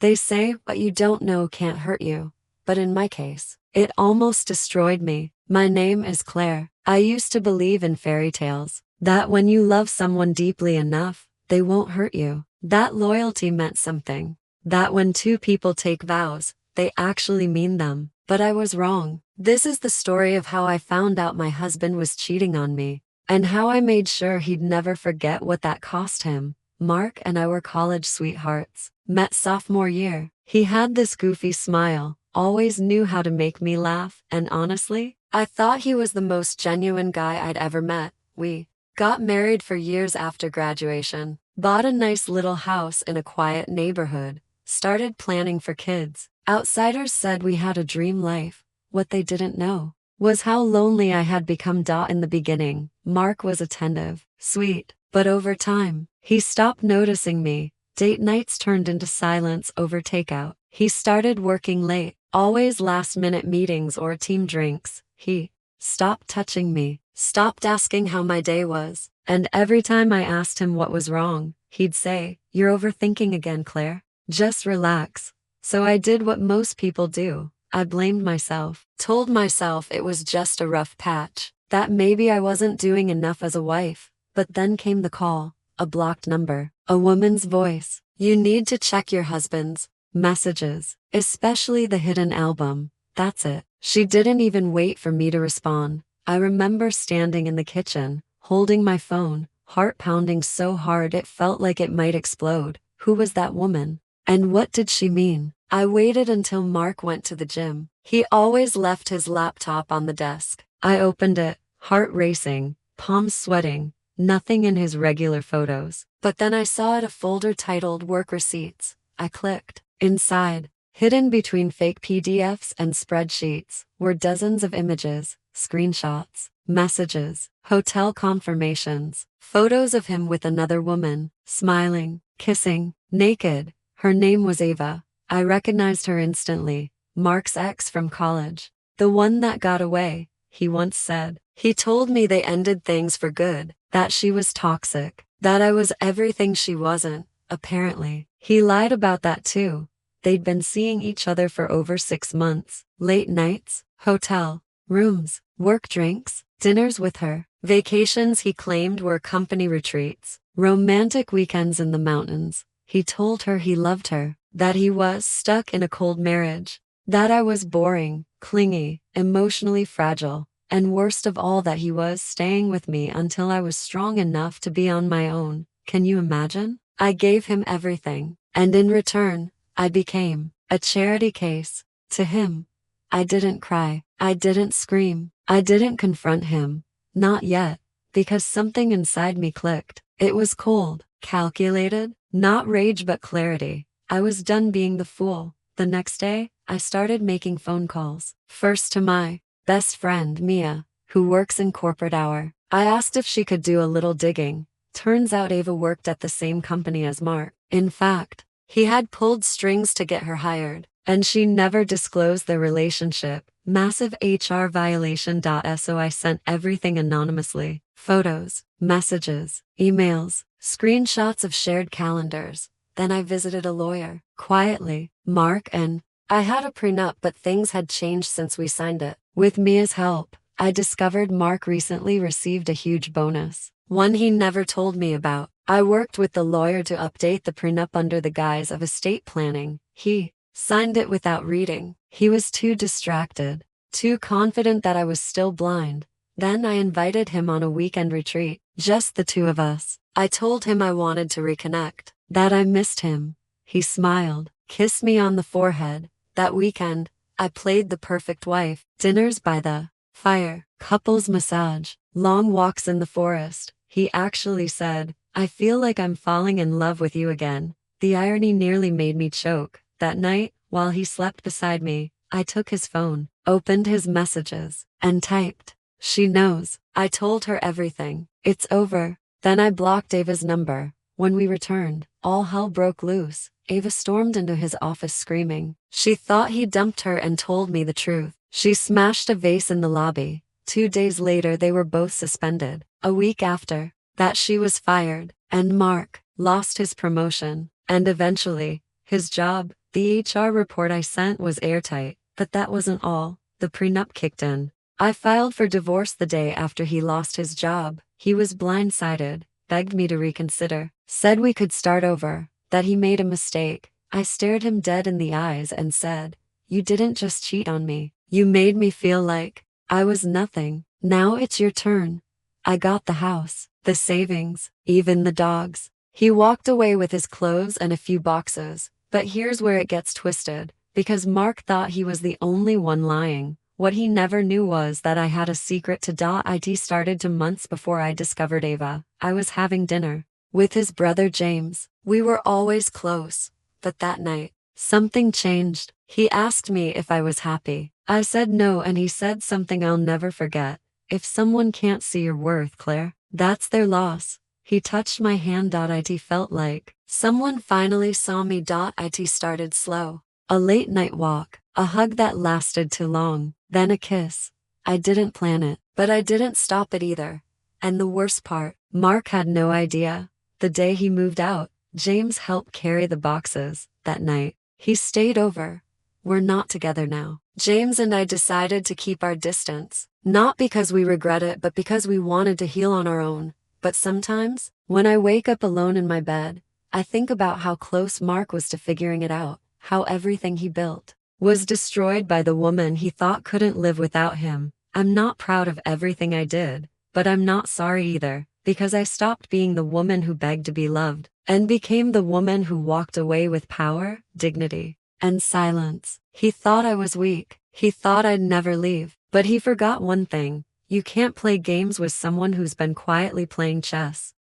They say what you don't know can't hurt you. But in my case, it almost destroyed me. My name is Claire. I used to believe in fairy tales, that when you love someone deeply enough, they won't hurt you. That loyalty meant something. That when two people take vows, they actually mean them. But I was wrong. This is the story of how I found out my husband was cheating on me, and how I made sure he'd never forget what that cost him. Mark and I were college sweethearts. Met sophomore year. He had this goofy smile, always knew how to make me laugh, and honestly, I thought he was the most genuine guy I'd ever met. We got married for years after graduation, bought a nice little house in a quiet neighborhood, started planning for kids. Outsiders said we had a dream life. What they didn't know was how lonely I had become. In the beginning, Mark was attentive, sweet, but over time, he stopped noticing me. Date nights turned into silence over takeout. He started working late, always last-minute meetings or team drinks. He stopped touching me, stopped asking how my day was, and every time I asked him what was wrong, he'd say, "You're overthinking again, Claire. Just relax." So I did what most people do. I blamed myself, told myself it was just a rough patch, that maybe I wasn't doing enough as a wife. But then came the call, a blocked number, a woman's voice. "You need to check your husband's messages, especially the hidden album." That's it. She didn't even wait for me to respond. I remember standing in the kitchen, holding my phone, heart pounding so hard it felt like it might explode. Who was that woman? And what did she mean? I waited until Mark went to the gym. He always left his laptop on the desk. I opened it, heart racing, palms sweating, nothing in his regular photos. But then I saw a folder titled Work Receipts. I clicked. Inside, hidden between fake PDFs and spreadsheets, were dozens of images, screenshots, messages, hotel confirmations, photos of him with another woman, smiling, kissing, naked. Her name was Ava. I recognized her instantly. Mark's ex from college. The one that got away, he once said. He told me they ended things for good, that she was toxic, that I was everything she wasn't. Apparently, he lied about that too. They'd been seeing each other for over 6 months. Late nights, hotel rooms, work drinks, dinners with her. Vacations he claimed were company retreats. Romantic weekends in the mountains. He told her he loved her, that he was stuck in a cold marriage, that I was boring, clingy, emotionally fragile, and worst of all that he was staying with me until I was strong enough to be on my own. Can you imagine? I gave him everything, and in return, I became a charity case. To him, I didn't cry, I didn't scream, I didn't confront him. Not yet, because something inside me clicked. It was cold, calculated, not rage but clarity. I was done being the fool. The next day, I started making phone calls. First to my best friend, Mia, who works in corporate hour. I asked if she could do a little digging. Turns out Ava worked at the same company as Mark. In fact, he had pulled strings to get her hired, and she never disclosed their relationship. Massive HR violation. So I sent everything anonymously. Photos, messages, emails, screenshots of shared calendars. Then I visited a lawyer, quietly. Mark and I had a prenup, but things had changed since we signed it. With Mia's help, I discovered Mark recently received a huge bonus, one he never told me about. I worked with the lawyer to update the prenup under the guise of estate planning. He signed it without reading. He was too distracted, too confident that I was still blind. Then I invited him on a weekend retreat, just the two of us. I told him I wanted to reconnect, that I missed him. He smiled, kissed me on the forehead. That weekend, I played the perfect wife. Dinners by the fire, couples massage, long walks in the forest. He actually said, "I feel like I'm falling in love with you again." The irony nearly made me choke. That night, while he slept beside me, I took his phone, opened his messages, and typed, "She knows." I told her everything. "It's over." Then I blocked Ava's number. When we returned, all hell broke loose. Ava stormed into his office screaming. She thought he dumped her and told me the truth. She smashed a vase in the lobby. 2 days later they were both suspended. A week after that she was fired, and Mark lost his promotion, and eventually, his job. The HR report I sent was airtight, but that wasn't all. The prenup kicked in. I filed for divorce the day after he lost his job. He was blindsided, begged me to reconsider, said we could start over, that he made a mistake. I stared him dead in the eyes and said, "You didn't just cheat on me. You made me feel like I was nothing. Now it's your turn." I got the house, the savings, even the dogs. He walked away with his clothes and a few boxes. But here's where it gets twisted, because Mark thought he was the only one lying. What he never knew was that I had a secret to it started 2 months before I discovered Ava. I was having dinner with his brother James. We were always close, but that night, something changed. He asked me if I was happy. I said no, and he said something I'll never forget. "If someone can't see your worth, Claire, that's their loss." He touched my hand. It felt like someone finally saw me. It started slow. A late night walk, a hug that lasted too long, then a kiss. I didn't plan it, but I didn't stop it either. And the worst part, Mark had no idea. The day he moved out, James helped carry the boxes. That night, he stayed over. We're not together now. James and I decided to keep our distance, not because we regret it, but because we wanted to heal on our own. But sometimes, when I wake up alone in my bed, I think about how close Mark was to figuring it out, how everything he built was destroyed by the woman he thought couldn't live without him. I'm not proud of everything I did, but I'm not sorry either, because I stopped being the woman who begged to be loved, and became the woman who walked away with power, dignity, and silence. He thought I was weak. He thought I'd never leave. But he forgot one thing. You can't play games with someone who's been quietly playing chess.